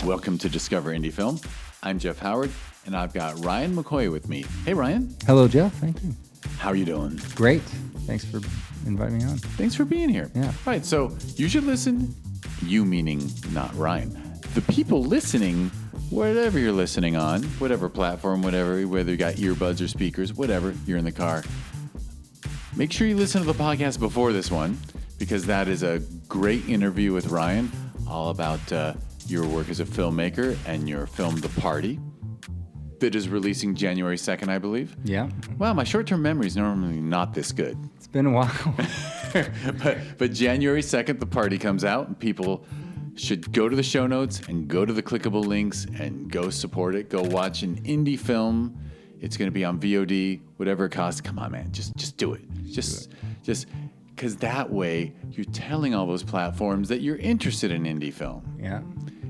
Welcome to Discover Indie Film. I'm Jeff Howard, and I've got Ryan McCoy with me. Hey, Ryan. Hello, Jeff. Thank you. How are you doing? Great. Thanks for inviting me on. Thanks for being here. Yeah. Right, so you should listen, you meaning not Ryan. The people listening, whatever you're listening on, whatever platform, whatever, whether you got earbuds or speakers, whatever, you're in the car, make sure you listen to the podcast before this one, because that is a great interview with Ryan, all about your work as a filmmaker and your film, The Party, that is releasing January 2nd, I believe. Yeah. Wow, my short-term memory is normally not this good. It's been a while. but January 2nd, The Party comes out, and people should go to the show notes and go to the clickable links and go support it. Go watch an indie film. It's going to be on VOD, whatever it costs. Come on, man, just do it. Just because that way you're telling all those platforms that you're interested in indie film. Yeah.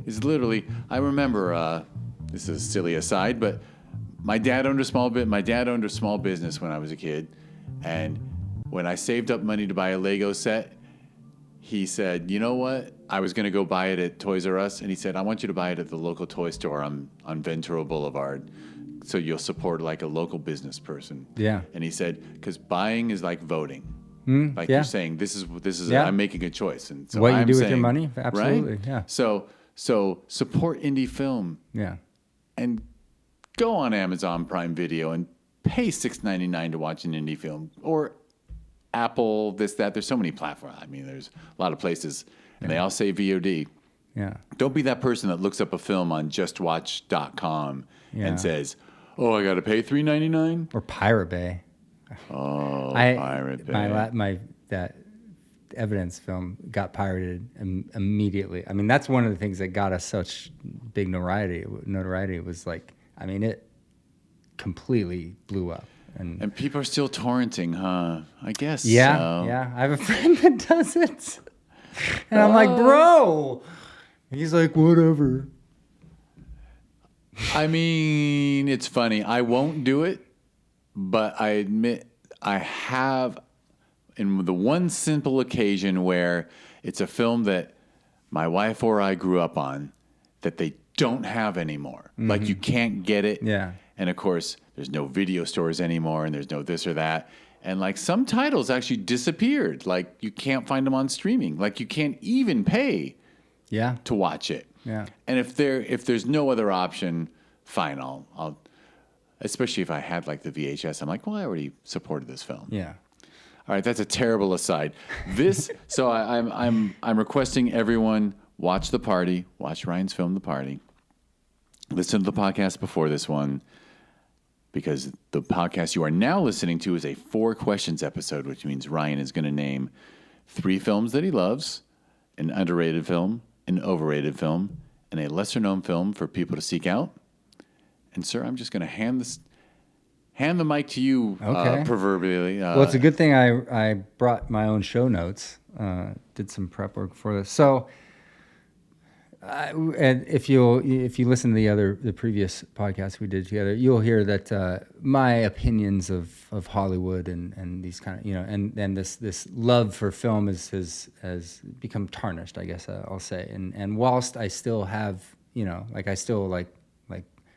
It's literally, I remember, this is a silly aside, but my dad owned a small business when I was a kid. And when I saved up money to buy a Lego set, he said, you know what? I was going to go buy it at Toys R Us. And he said, I want you to buy it at the local toy store on Ventura Boulevard. So you'll support like a local business person. Yeah. And he said, because buying is like voting. Like yeah. you're saying, this is Yeah. I'm making a choice. And so What I'm you do saying, with your money? Absolutely. Right? Yeah. So support indie film. Yeah. And go on Amazon Prime Video and pay $6.99 to watch an indie film, or Apple, this, that. There's so many platforms. I mean, there's a lot of places, and they all say VOD. Yeah. Don't be that person that looks up a film on justwatch.com Yeah. and says, "Oh, I got to pay $3.99." Or Pirate Bay. Oh, Pirate Bay. That Evidence film got pirated immediately. I mean, that's one of the things that got us such big notoriety. It was like, I mean, it completely blew up. And people are still torrenting, huh? I guess Yeah, so. yeah. I have a friend that does it. And I'm like, bro. He's like, whatever. I mean, it's funny. I won't do it, but I admit I have, in the one simple occasion where it's a film that my wife or I grew up on that they don't have anymore. Mm-hmm. Like you can't get it. Yeah. And of course, there's no video stores anymore, and there's no this or that. And like some titles actually disappeared. Like you can't find them on streaming. Like you can't even pay to watch it. Yeah. And if there's no other option, fine, I'll especially if I had like the VHS, I'm like, well, I already supported this film. Yeah. All right, that's a terrible aside. So I'm requesting everyone watch The Party, watch Ryan's film The Party. Listen to the podcast before this one, because the podcast you are now listening to is a 4 questions episode, which means Ryan is going to name 3 films that he loves, an underrated film, an overrated film, and a lesser-known film for people to seek out. And, sir, I'm just going to hand the mic to you, Okay. proverbially. Well, it's a good thing I brought my own show notes, did some prep work for this. So, and if you listen to the previous podcast we did together, you'll hear that my opinions of Hollywood and these kind of, and this love for film has become tarnished, I guess I'll say. And whilst I still have, I still like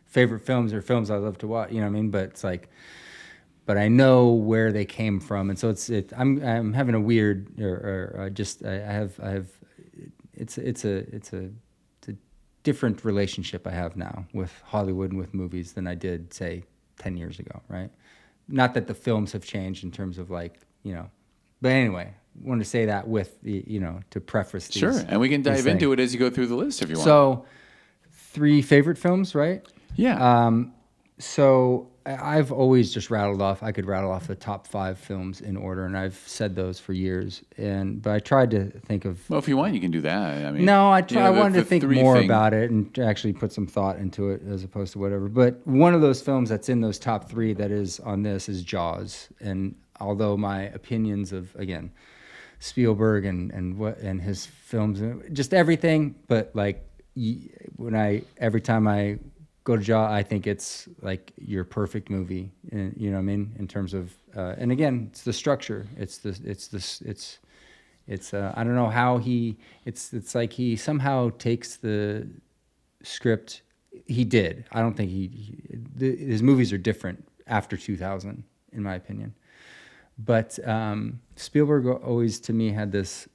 favorite films or films I love to watch, you know what I mean? But it's like, but I know where they came from, and so I'm having a weird it's a different relationship I have now with Hollywood and with movies than I did, say, 10 years ago, right? Not that the films have changed in terms of but anyway, I wanted to say that with to preface these. Sure, and we can dive into it as you go through the list if you want. So, 3 favorite films, right? Yeah. So I've always just I could rattle off the top 5 films in order, and I've said those for years. But I tried to think of. Well, if you want, you can do that. I mean, no, I wanted to think more thing. about it and to actually put some thought into it as opposed to whatever. But one of those films that's in those top 3 that is on this is Jaws. And although my opinions of, again, Spielberg and his films, just everything, but like every time I go to Jaws, I think it's like your perfect movie. You know what I mean? In terms of, and again, it's the structure. It's I don't know how it's like he somehow takes the script. He did. I don't think his movies are different after 2000, in my opinion. But Spielberg always, to me, had this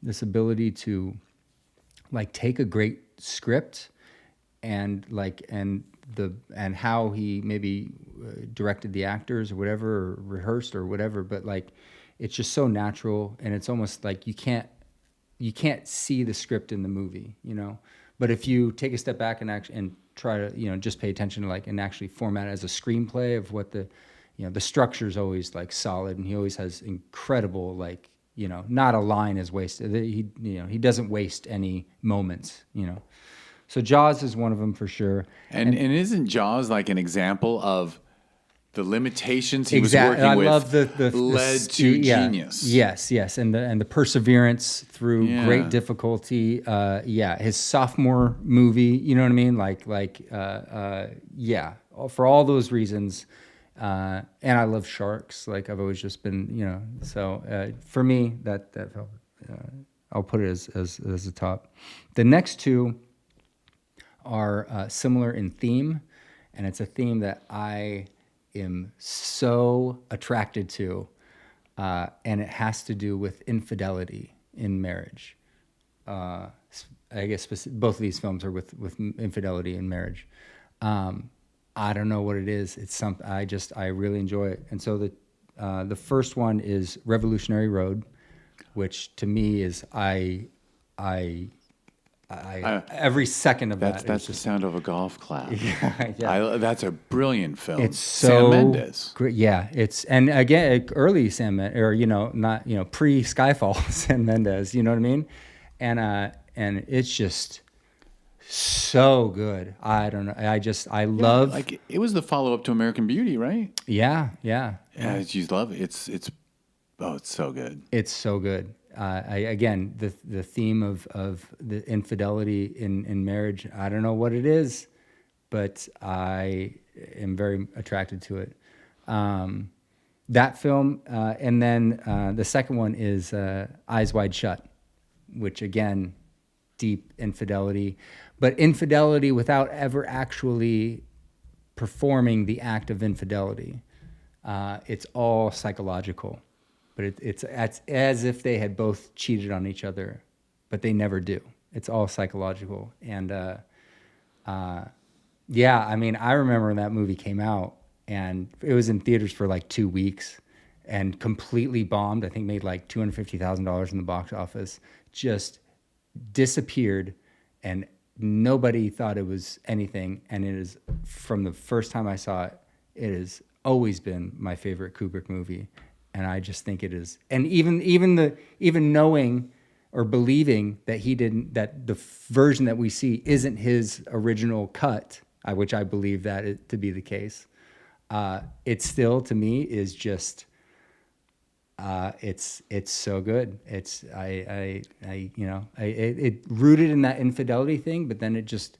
this ability to like take a great script and how he maybe directed the actors or whatever, or rehearsed or whatever. But like, it's just so natural, and it's almost like you can't see the script in the movie, you know. But if you take a step back and try to, you know, just pay attention to like and actually format it as a screenplay of what the, you know, the structure is always like solid, and he always has incredible, like, you know, not a line is wasted. He doesn't waste any moments, you know. So Jaws is one of them for sure. And isn't Jaws like an example of the limitations he was Exactly. working I with love the led to genius? Yes, and the perseverance through great difficulty. His sophomore movie, you know what I mean? For all those reasons. And I love sharks. Like, I've always just been, you know. So for me, that felt, I'll put it as the top. The next two are similar in theme, and it's a theme that I am so attracted to, and it has to do with infidelity in marriage. I guess both of these films are with infidelity in marriage. I don't know what it is. It's something I really enjoy it. And so the first one is Revolutionary Road, which to me is every second of that. That's the sound of a golf clap. Yeah. That's a brilliant film. It's so Sam Mendes. great. Yeah, and again, early Sam Mendes, or, you know, not, you know, pre Skyfall Sam Mendes. You know what I mean? And it's just so good. I don't know. I love, like, it was the follow up to American Beauty, right? Yeah. You love it. It's so good. It's so good. Again, the theme of the infidelity in marriage, I don't know what it is, but I am very attracted to it. That film, and then the second one is Eyes Wide Shut, which, again, deep infidelity, but infidelity without ever actually performing the act of infidelity. It's all psychological. But it's as if they had both cheated on each other, but they never do. It's all psychological. And I mean, I remember when that movie came out, and it was in theaters for like 2 weeks and completely bombed. I think made like $250,000 in the box office, just disappeared, and nobody thought it was anything. And it is, from the first time I saw it, it has always been my favorite Kubrick movie. And I just think it is, and even knowing or believing that that the version that we see isn't his original cut, which I believe that to be the case, it still, to me, is just, it's so good. It's it rooted in that infidelity thing, but then it just,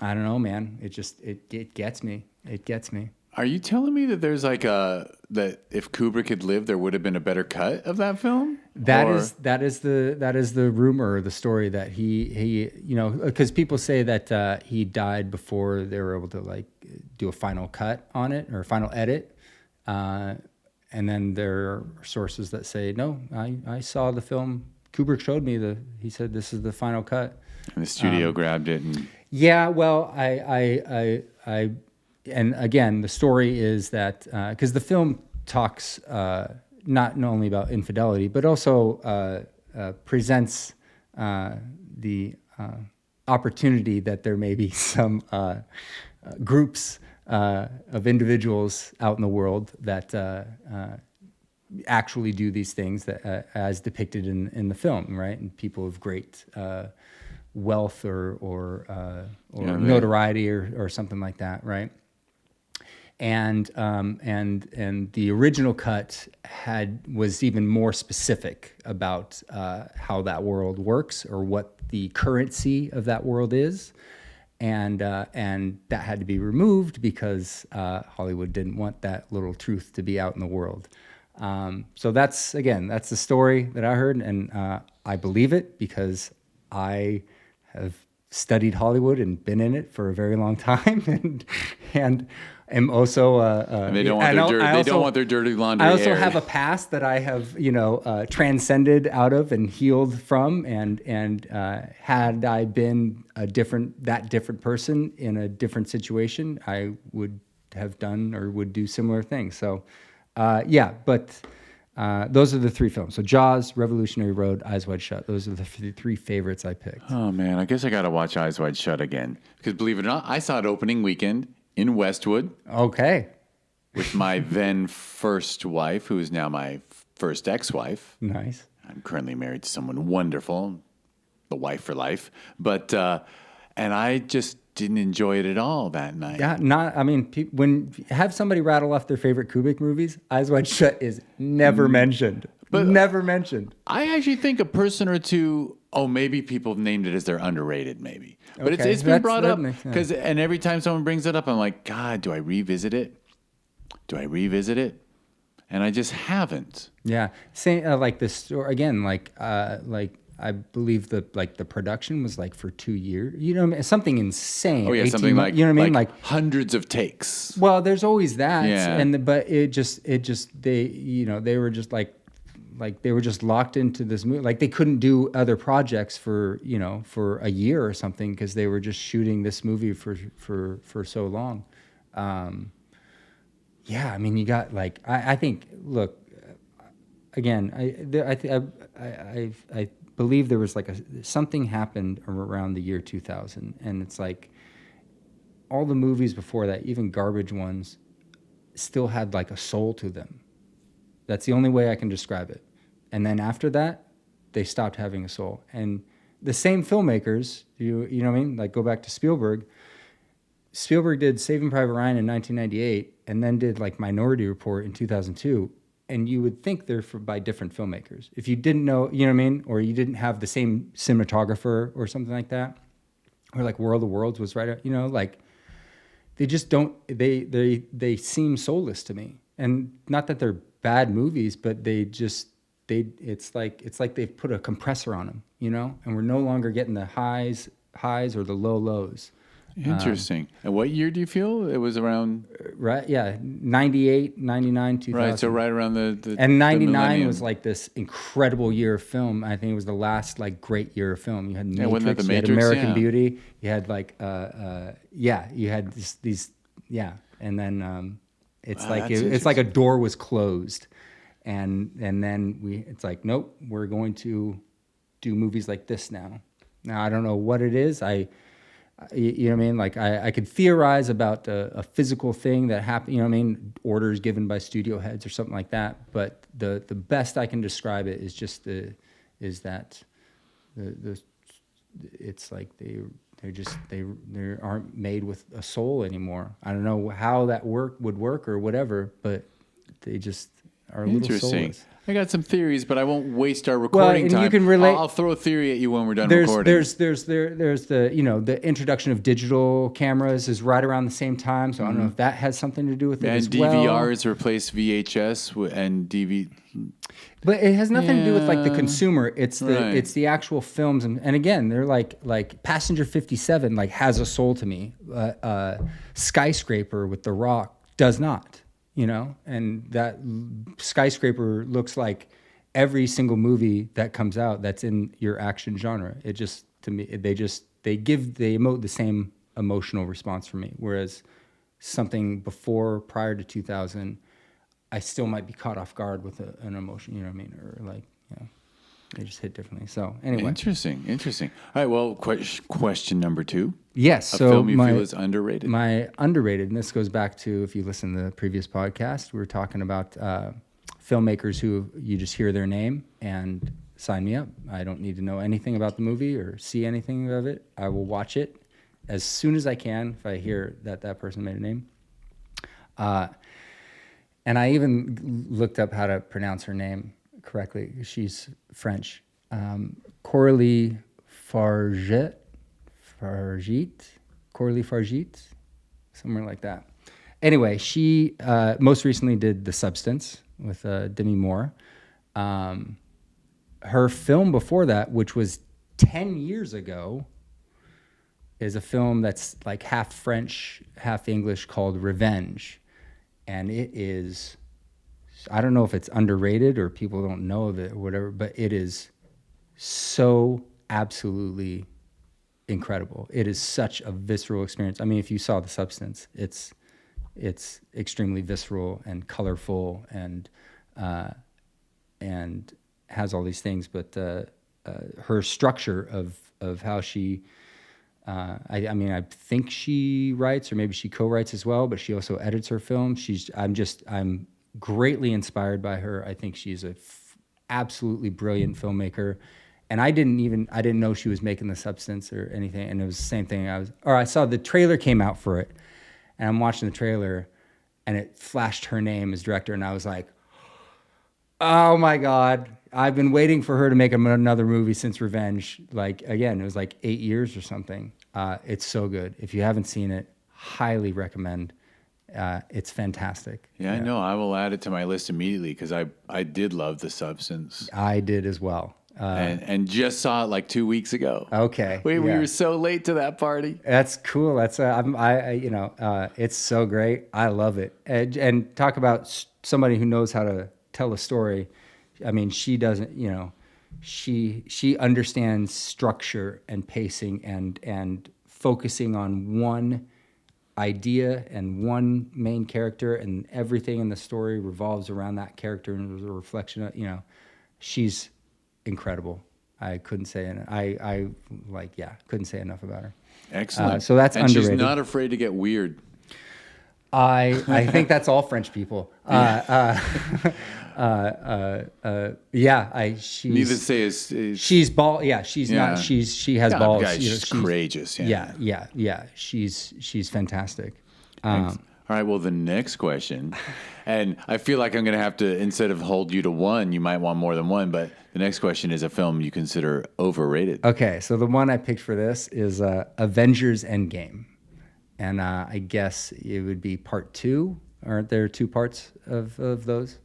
I don't know, man. It just it gets me. It gets me. Are you telling me that there's like that if Kubrick had lived, there would have been a better cut of that film? That is the rumor, or the story, that he you know, because people say that he died before they were able to like do a final cut on it, or a final edit, and then there are sources that say, no, I saw the film. Kubrick showed me he said this is the final cut, and the studio grabbed it. And yeah, well, and again, the story is that because the film talks not only about infidelity, but also presents the opportunity that there may be some groups of individuals out in the world that actually do these things that as depicted in the film, right? And people of great wealth or notoriety or something like that, right? And the original cut was even more specific about how that world works, or what the currency of that world is, and that had to be removed because Hollywood didn't want that little truth to be out in the world. So that's the story that I heard, and I believe it because I have studied Hollywood and been in it for a very long time, and am also And they don't want they don't want their dirty laundry. I also aired. have a past that I have transcended out of and healed from, and had I been that different person in a different situation, I would have done or would do similar things. So but those are the three films. So Jaws, Revolutionary Road, Eyes Wide Shut. Those are the three favorites I picked. Oh man, I guess I got to watch Eyes Wide Shut again, because believe it or not, I saw it opening weekend in Westwood. Okay. With my then first wife, who is now my first ex-wife. Nice. I'm currently married to someone wonderful, the wife for life. But and I just didn't enjoy it at all that night. Yeah, when you have somebody rattle off their favorite Kubrick movies, Eyes Wide Shut is never mentioned. But never mentioned. I actually think a person or two, maybe people have named it as they're underrated, maybe. But Okay, it's been brought up because and every time someone brings it up, I'm like, God, do I revisit it? And I just haven't. Yeah, same like the story again. Like I believe the production was like for 2 years. You know, what I mean? Something insane. Oh yeah, 18 something months, like, you know what I mean, like hundreds of takes. Well, there's always that. Yeah. But it just they were just like they were just locked into this movie. Like they couldn't do other projects for a year or something because they were just shooting this movie for so long. Yeah, I mean, you got like I think. Look, again, I believe there was like something happened around the year 2000, and it's like all the movies before that, even garbage ones, still had like a soul to them. That's the only way I can describe it. And then after that, they stopped having a soul. And the same filmmakers, you know what I mean? Like go back to Spielberg. Spielberg did Saving Private Ryan in 1998 and then did like Minority Report in 2002. And you would think they're by different filmmakers. If you didn't know, you know what I mean? Or you didn't have the same cinematographer or something like that. Or like World of Worlds was right, like they just don't, they seem soulless to me. And not that they're bad movies, but it's like they've put a compressor on them, and we're no longer getting the highs or the lows. Interesting. And what year do you feel it was around? Right. Yeah. 98, 99, 2000. Right. So right around the and 99 the was like this incredible year of film. I think it was the last like great year of film. You had Matrix, wasn't that the you had Matrix? American Yeah. Beauty. You had like, you had these, and then it's Wow, like that's it's like a door was closed, and then it's like, nope, we're going to do movies like this now. Now I don't know what it is. You know what I mean? Like I could theorize about a physical thing that happened, you know what I mean? Orders given by studio heads or something like that. But the best I can describe it is just it's like they aren't made with a soul anymore. I don't know how that would work or whatever, but they just are a little Interesting. soulless. I got some theories, but I won't waste our recording and time. you can relate. I'll throw a theory at you when we're done recording. There's the the introduction of digital cameras is right around the same time, so I don't know if that has something to do with it as well. And DVRs replaced VHS and DVD. But it has nothing to do with like the consumer. It's Right. it's the actual films, and again, they're like Passenger 57 like has a soul to me. Skyscraper with The Rock does not. And that Skyscraper looks like every single movie that comes out that's in your action genre. It just, to me, they emote the same emotional response for me. Whereas something prior to 2000, I still might be caught off guard with an emotion, you know what I mean? Or like, they just hit differently. So anyway. Interesting. All right, well, question number 2. Yes. A So film you feel is underrated. My underrated, and this goes back to, if you listen to the previous podcast, we were talking about filmmakers who you just hear their name and sign me up. I don't need to know anything about the movie or see anything of it. I will watch it as soon as I can if I hear that person made a name. And I even looked up how to pronounce her name correctly. She's French. Coralie Fargit, somewhere like that. Anyway, she most recently did The Substance with Demi Moore. Her film before that, which was 10 years ago, is a film that's like half French, half English called Revenge. And it is, I don't know if it's underrated or people don't know of it or whatever, but it is so absolutely incredible. It is such a visceral experience. I mean, if you saw The Substance, it's extremely visceral and colorful and has all these things. But her structure of how she, I mean, I think she writes or maybe she co-writes as well, but she also edits her film. I'm greatly inspired by her. I think she's a absolutely brilliant filmmaker. And I didn't know she was making The Substance or anything. And it was the same thing. I saw the trailer came out for it, and I'm watching the trailer, and it flashed her name as director, and I was like, oh my God, I've been waiting for her to make another movie since Revenge. Like, again, it was like 8 years or something. It's so good. If you haven't seen it, highly recommend. It's fantastic. Yeah, I know. I will add it to my list immediately because I did love The Substance. I did as well. And just saw it like 2 weeks ago. Okay. We were so late to that party. That's cool. That's it's so great. I love it. And talk about somebody who knows how to tell a story. I mean, she doesn't. She understands structure and pacing and focusing on one idea and one main character, and everything in the story revolves around that character and is a reflection of. She's incredible. I couldn't say couldn't say enough about her. Excellent. So that's and underrated. She's not afraid to get weird. I think that's all French people. Neither say is she's ball. Yeah, she's not. She has balls. Guys, she's courageous. Yeah. She's fantastic. All right, well, the next question, and I feel like I'm going to have to, instead of hold you to one, you might want more than one, but the next question is a film you consider overrated. Okay, so the one I picked for this is Avengers Endgame. And I guess it would be part 2. Aren't there 2 parts of those?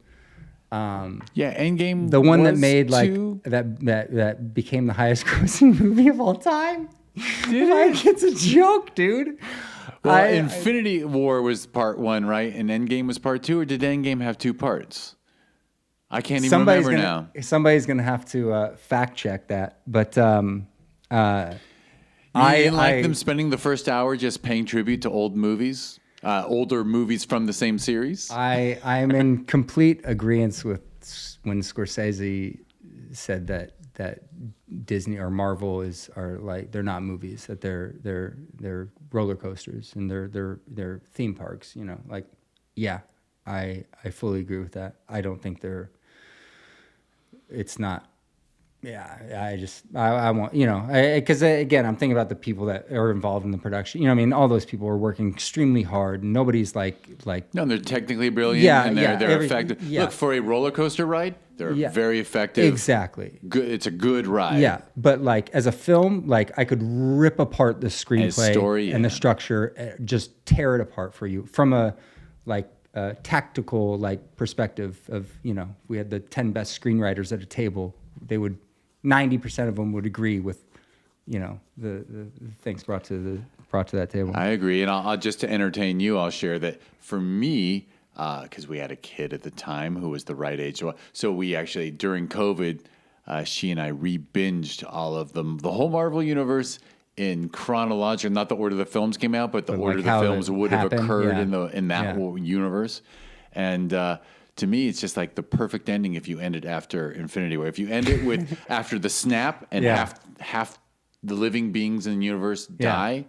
Endgame. The one that made two? that became the highest grossing movie of all time. It's a joke, dude. Well, Infinity War was part 1, right? And Endgame was part 2, or did Endgame have 2 parts? I can't even remember now. Somebody's gonna have to fact check that, but I like them spending the first hour just paying tribute to old movies, older movies from the same series. I'm in complete agreement with when Scorsese said that Disney or Marvel are like, they're not movies, that they're roller coasters and they're theme parks. I fully agree with that. I don't think it's not. Yeah, I want, because again, I'm thinking about the people that are involved in the production. All those people are working extremely hard. Nobody's like. No, they're technically brilliant. And they're effective. Yeah. Look, for a roller coaster ride, they're very effective. Exactly. Good. It's a good ride. Yeah, but like as a film, like I could rip apart the screenplay story, and the structure, just tear it apart for you from a tactical perspective of we had the 10 best screenwriters at a table. They would 90% of them would agree with, the things brought to that table. I agree, and I'll just to entertain you, I'll share that for me, because we had a kid at the time who was the right age, so we actually during COVID, she and I re-binged all of them, the whole Marvel universe in chronological, not the order the films came out, but the order the films would have occurred in that whole universe, and. To me, it's just like the perfect ending if you end it after Infinity War. If you end it with after the snap and half the living beings in the universe die,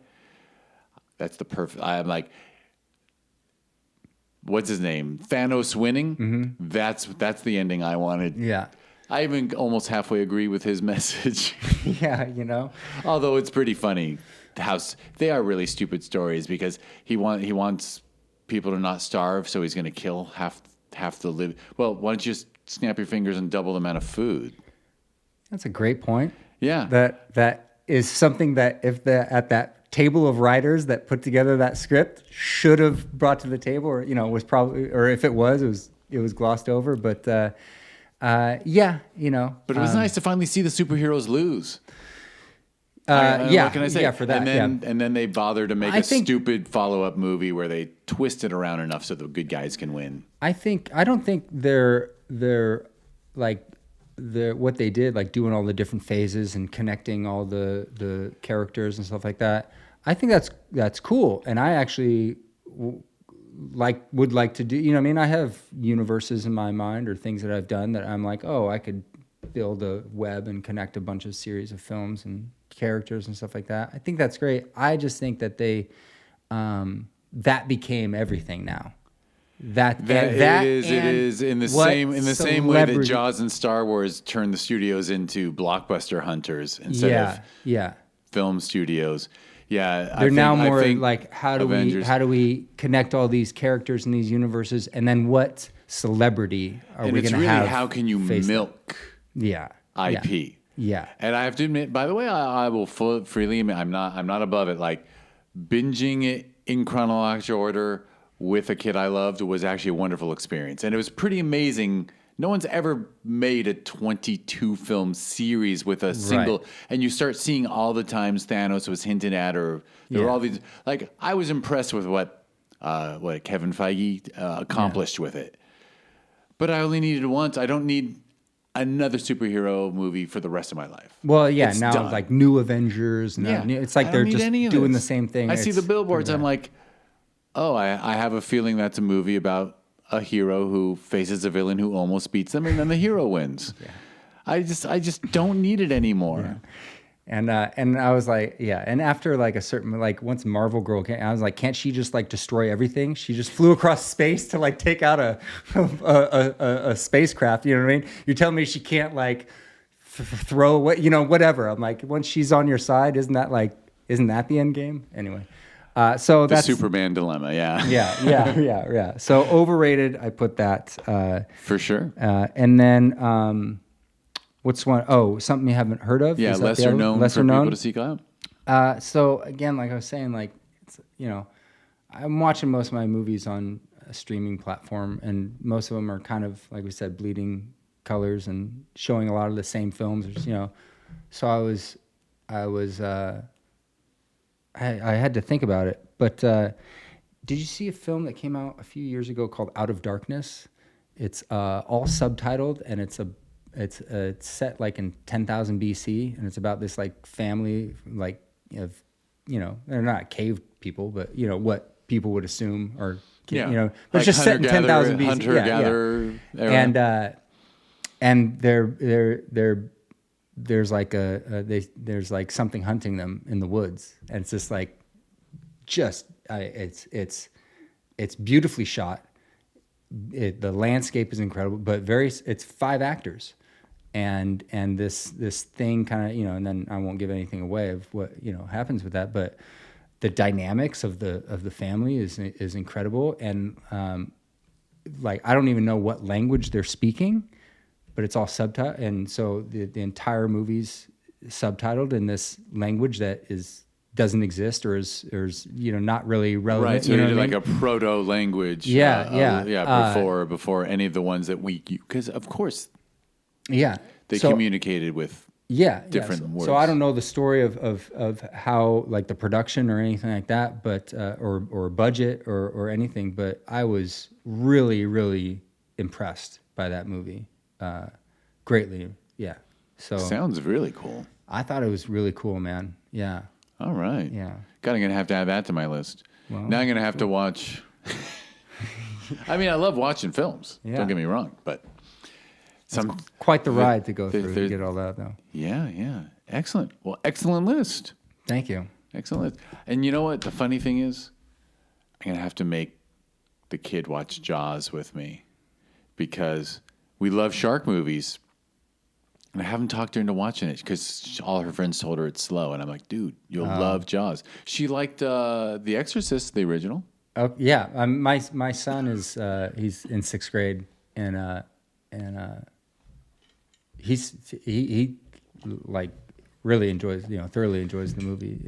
that's the perfect. I'm like, what's his name? Thanos winning. Mm-hmm. That's the ending I wanted. Yeah. I even almost halfway agree with his message. Yeah, Although it's pretty funny how they are really stupid stories because he wants people to not starve, so he's going to kill half the live. Well, why don't you just snap your fingers and double the amount of food? That's a great point. Yeah. That is something that at that table of writers that put together that script should have brought to the table, or was probably, or if it was glossed over. But But it was nice to finally see the superheroes lose. Yeah, what can I say? yeah, for that, And then they bother to make I a think- stupid follow-up movie where they twist it around enough so the good guys can win. I don't think they're like what they did, like doing all the different phases and connecting all the characters and stuff like that. I think that's cool, and I actually would like to do. You know, what I mean, I have universes in my mind or things that I've done that I'm like, oh, I could build a web and connect a bunch of series of films and characters and stuff like that. I think that's great. I just think that they that became everything now. It is in the same way that Jaws and Star Wars turned the studios into blockbuster hunters instead of film studios. Yeah, they're now more think like how do Avengers, we connect all these characters in these universes, and then what celebrity are we going to have? How can you milk IP? Yeah. And I have to admit, by the way, I will freely admit I'm not above it. Like binging it in chronological order with a kid I loved was actually a wonderful experience. And it was pretty amazing. No one's ever made a 22 film series with a single, and you start seeing all the times Thanos was hinted at, or there were all these, like, I was impressed with what Kevin Feige accomplished with it. But I only needed it once. I don't need another superhero movie for the rest of my life. Well, yeah, it's now done. like new Avengers. It's like they're just doing the same thing. I see the billboards. I'm like, oh, I have a feeling that's a movie about a hero who faces a villain who almost beats them, and then the hero wins. I just don't need it anymore. Yeah. And I was like, and after like a certain, like once Marvel Girl came, I was like, can't she just like destroy everything? She just flew across space to like take out a spacecraft. You know what I mean? You're telling me she can't like throw what, whatever. I'm like, once she's on your side, isn't that the end game? Anyway. So that's the Superman dilemma. Yeah. So overrated. I put that, for sure. And then, what's one? Oh, something you haven't heard of? Yeah, lesser known for people to seek out. So again, like I was saying, like it's, I'm watching most of my movies on a streaming platform, and most of them are kind of like we said, bleeding colors and showing a lot of the same films. So I had to think about it. But did you see a film that came out a few years ago called Out of Darkness? It's all subtitled, and it's set like in 10,000 BC, and it's about this like family, like they're not cave people, but what people would assume, or but like it's just set in 10,000 BC. Hunter-gatherer era. And there's like there's like something hunting them in the woods, and it's just like it's beautifully shot. The landscape is incredible, but it's 5 actors. And this thing kind of, and then I won't give anything away of what, happens with that, but the dynamics of the family is incredible. And like, I don't even know what language they're speaking, but it's all subtitled. And so the entire movie's subtitled in this language that doesn't exist or is not really relevant. Right, so you did like a proto language. Before any of the ones that because of course. Yeah, they communicated with different words. So I don't know the story of how like the production or anything like that, but or budget or anything. But I was really, really impressed by that movie, greatly. Yeah. So sounds really cool. I thought it was really cool, man. Yeah. All right. Yeah. God, I'm gonna have to add that to my list. Well, now I'm gonna have to watch. I mean, I love watching films. Yeah. Don't get me wrong, but. Quite the ride to go through to get all that, though. Yeah. Excellent. Well, excellent list. Thank you. Excellent list. And you know what? The funny thing is, I'm going to have to make the kid watch Jaws with me because we love shark movies. And I haven't talked her into watching it because all her friends told her it's slow. And I'm like, dude, you'll love Jaws. She liked The Exorcist, the original. Oh, yeah. My son is he's in 6th grade, and he like really enjoys, thoroughly enjoys the movie.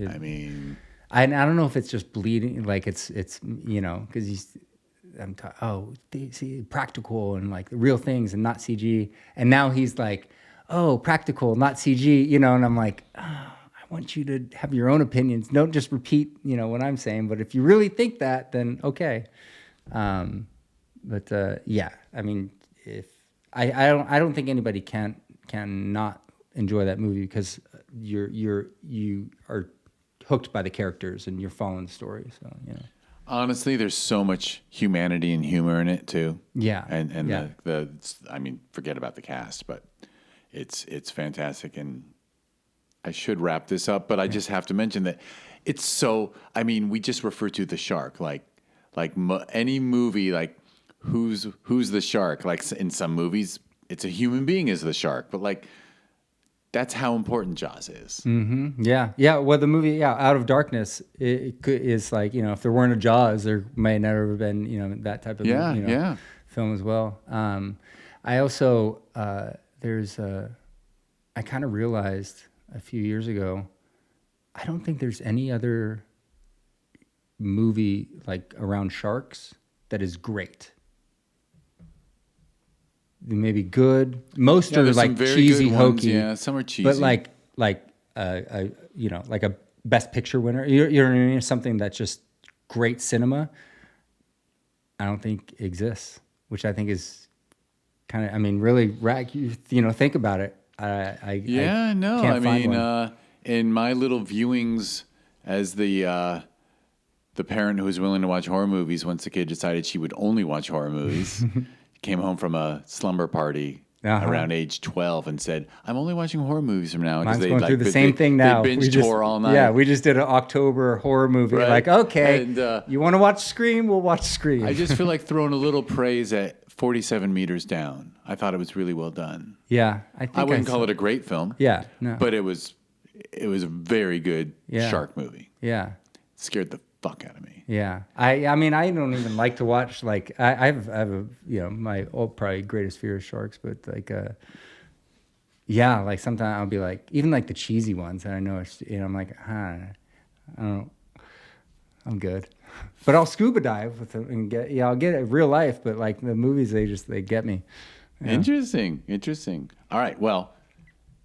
I don't know if it's just bleeding, like it's because see practical and like real things and not CG, and now he's like, oh, practical, not CG, and I'm like, oh, I want you to have your own opinions. Don't just repeat, what I'm saying. But if you really think that, then okay. Yeah, I mean, if I don't think anybody can not enjoy that movie because you are hooked by the characters and you're following the story. So Honestly, there's so much humanity and humor in it too. Yeah, and yeah. I mean, forget about the cast, but it's fantastic. And I should wrap this up, but I just have to mention that it's so. I mean, we just refer to the shark like any movie like who's the shark? Like in some movies, it's a human being is the shark, but like. That's how important Jaws is. Mm-hmm. Yeah, yeah. Well, the movie, Out of Darkness, is like if there weren't a Jaws, there may never have been that type of film as well. I also I kind of realized a few years ago, I don't think there's any other movie like around sharks that is great. Maybe good. Most are like cheesy, hokey. Yeah, some are cheesy. But like a Best Picture winner. You know what I mean? Something that's just great cinema. I don't think exists, which I think is kind of. I mean, really, think about it. I mean, in my little viewings as the parent who was willing to watch horror movies once the kid decided she would only watch horror movies. Came home from a slumber party around age 12 and said, "I'm only watching horror movies from now." Mine's going through the same thing now. They binged horror all night. Yeah, we just did an October horror movie. Right. Like, okay, and, you want to watch Scream? We'll watch Scream. I just feel like throwing a little praise at 47 Meters Down. I thought it was really well done. Yeah, I wouldn't call it a great film. Yeah, no. But it was a very good shark movie. Yeah. It scared the fuck out of me. Yeah, I mean, I don't even like to watch like I have a my probably greatest fear is sharks, but like like sometimes I'll be like even like the cheesy ones, and I know it's I'm like I don't, I'm good, but I'll scuba dive with them and I'll get it in real life, but like the movies they get me. Yeah. Interesting. All right, well,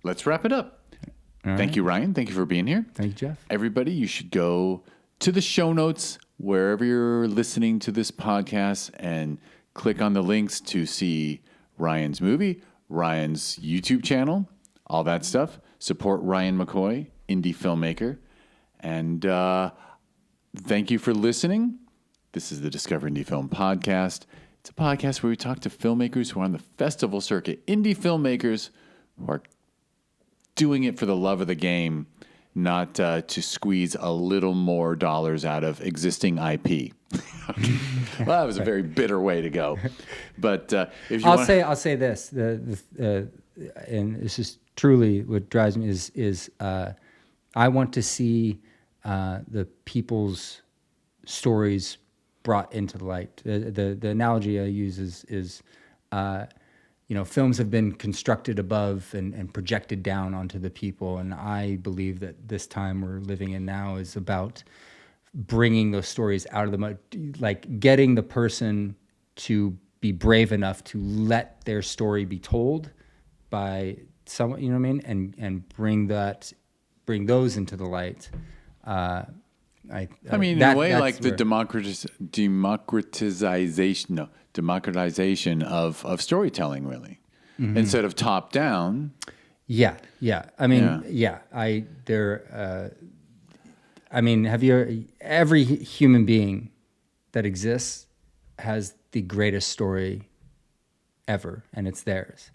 let's wrap it up. Thank you, Ryan. Thank you for being here. Thank you, Jeff. Everybody, you should go to the show notes wherever you're listening to this podcast and click on the links to see Ryan's movie, Ryan's YouTube channel, all that stuff. Support Ryan McCoy, indie filmmaker. And thank you for listening. This is the Discover Indie Film Podcast. It's a podcast where we talk to filmmakers who are on the festival circuit, indie filmmakers who are doing it for the love of the game, not to squeeze a little more dollars out of existing IP. Well, that was a very bitter way to go. But if you I'll say this, and this is truly what drives me is I want to see the people's stories brought into the light. The analogy I use is films have been constructed above and projected down onto the people. And I believe that this time we're living in now is about bringing those stories out of the mud, like getting the person to be brave enough to let their story be told by someone, you know what I mean? And bring those into the light. I mean, in a way, like the democratization of storytelling, really, instead of top down. Yeah. I mean, every human being that exists has the greatest story ever, and it's theirs.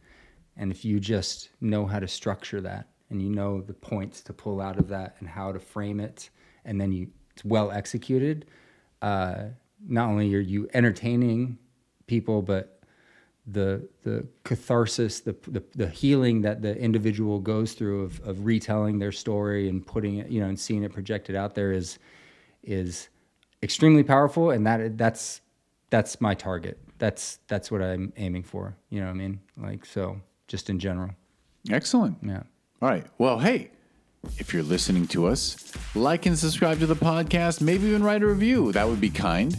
And if you just know how to structure that, and you know the points to pull out of that, and how to frame it, and then it's well executed, not only are you entertaining people, but the catharsis, the healing that the individual goes through of retelling their story and putting it, and seeing it projected out there is extremely powerful. And that's my target. That's what I'm aiming for. You know what I mean? Like, so just in general. Excellent. Yeah. All right. Well, hey, if you're listening to us, like and subscribe to the podcast, maybe even write a review. That would be kind.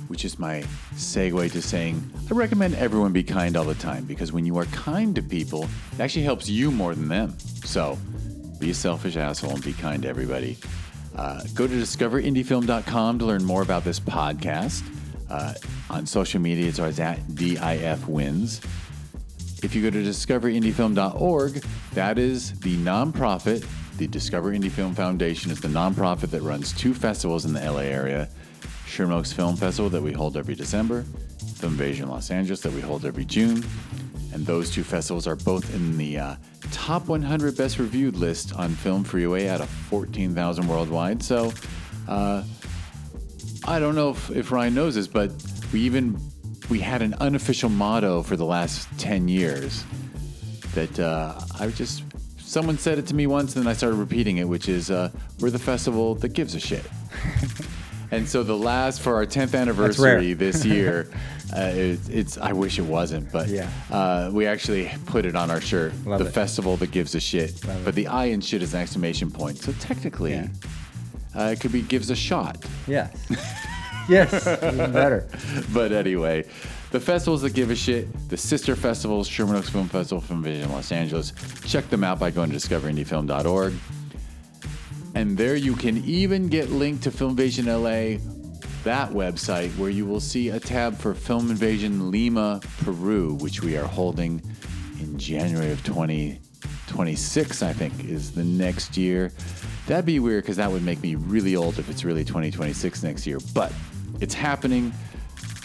Which is my segue to saying I recommend everyone be kind all the time, because when you are kind to people, it actually helps you more than them. So be a selfish asshole and be kind to everybody. Go to discoverindiefilm.com to learn more about this podcast. On social media, it's always at DIFWins. If you go to discoverindiefilm.org, that is the nonprofit. The Discover Indie Film Foundation is the nonprofit that runs 2 festivals in the LA area. Sherman Oaks Film Festival that we hold every December, Film Invasion Los Angeles that we hold every June. And those 2 festivals are both in the top 100 best reviewed list on Film Freeway out of 14,000 worldwide. So I don't know if Ryan knows this, but we had an unofficial motto for the last 10 years that someone said it to me once and then I started repeating it, which is we're the festival that gives a shit. And so for our 10th anniversary this year, I wish it wasn't, but we actually put it on our shirt, the festival that gives a shit. But the I in shit is an exclamation point. So technically, it could be gives a shot. Yes. Yes, even better. But anyway, the festivals that give a shit, the sister festivals, Sherman Oaks Film Festival, Film Invasion Los Angeles. Check them out by going to discoverindiefilm.org. And there you can even get linked to Film Invasion LA, that website, where you will see a tab for Film Invasion Lima, Peru, which we are holding in January of 2026, I think, is the next year. That'd be weird because that would make me really old if it's really 2026 next year. But it's happening.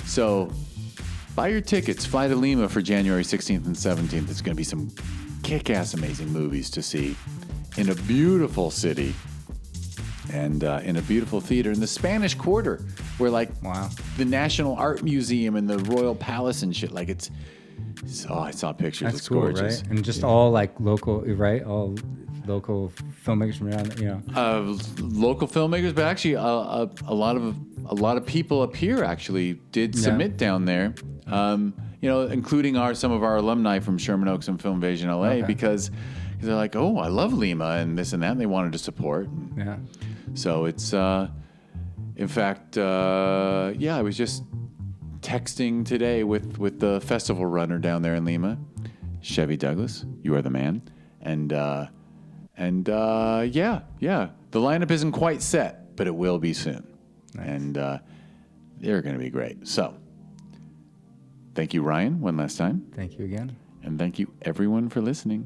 So buy your tickets. Fly to Lima for January 16th and 17th. There's going to be some kick-ass amazing movies to see in a beautiful city and in a beautiful theater in the Spanish Quarter, where the National Art Museum and the Royal Palace and shit, I saw pictures. That's it's cool, gorgeous. right? And just all local, right? All local filmmakers from around, local filmmakers, but actually a lot of people up here actually did submit down there. Including some of our alumni from Sherman Oaks and Film Invasion LA, because they're like, oh, I love Lima and this and that, and they wanted to support. Yeah. So it's, in fact, I was just texting today with the festival runner down there in Lima, Chevy Douglas. You are the man, and the lineup isn't quite set, but it will be soon, and they're going to be great. So. Thank you, Ryan, one last time. Thank you again. And thank you, everyone, for listening.